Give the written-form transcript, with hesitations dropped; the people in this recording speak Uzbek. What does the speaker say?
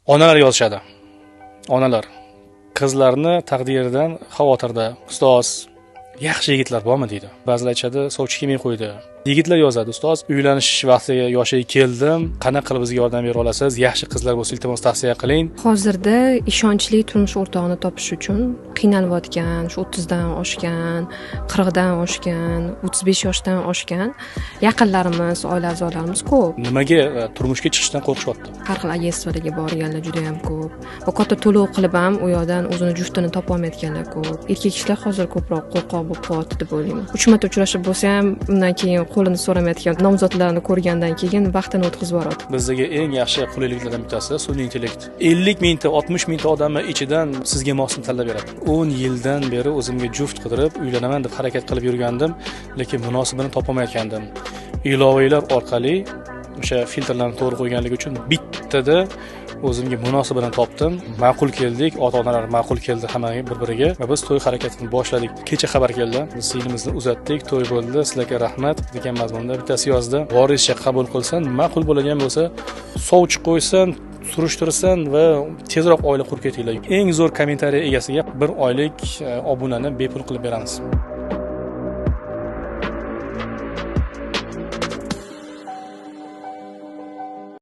Onalar yozishadi. Onalar qizlarni taqdiridan xavotirda. Ustoz, yaxshi yigitlar bormi deydi. Ba'zilar aytadi, sovchi kelmay qo'ydi. Yigitlar yozadi, ustoz, uylanish vaqtiga yoshiga keldim, qanaqa qilib bizga yordam bera olasiz? Yaxshi qizlar bo'lsa, iltimos tavsiya qiling. Hozirda ishonchli turmush o'rtog'ini topish uchun qiynalayotgan, shu 30 dan oshgan, 40 dan oshgan, 35 yoshdan oshgan yaqinlarimiz, oila a'zolarimiz ko'p. Nimaga turmushga chiqishdan qo'rqishyapti? Har xil agentstvalarga borganlar juda ham ko'p. Va katta to'lov qilib ham u yoqdan o'zini juftini topa olmayotganlar ko'p. Erkak kishilar hozir ko'proq qo'rqoq bo'lib qoldi deb o'ylayman. 3 marta uchrashib bo'lsa ham, undan keyin qo'lini so'ramayotgan nomzodlarni ko'rgandan keyin vaqtini o'tkazib yuboradi. Bizdagi eng yaxshi qulayliklardan bittasi sun'iy intellekt. 50 mingta, 60 mingta odamning ichidan sizga mosini tanlab beradi. 10 yildan beri o'zimga juft qidirib, uylanaman deb harakat qilib yurgandim, lekin munosibini topolmayotgandim. Ilovalar orqali o'sha filtrlarni to'g'ri qo'yganligi uchun bittada o'zimga munosibini topdim. Ma'qul keldik, ota-onalar ma'qul keldi hammaga bir-biriga va biz to'y harakatini boshladik. Kecha xabar keldi. Biz singlimizni uzatdik, to'y bo'ldi. Sizlarga rahmat degan mazmunda bittasi yozdi. Vorischa qabul qilsan, ma'qul bo'ladigan bo'lsa, sovchi qo'ysan, surishtirsan va tezroq oila qurib ketinglar. Eng zo'r kommentariy egasiga 1 oylik obunani bepul qilib beramiz.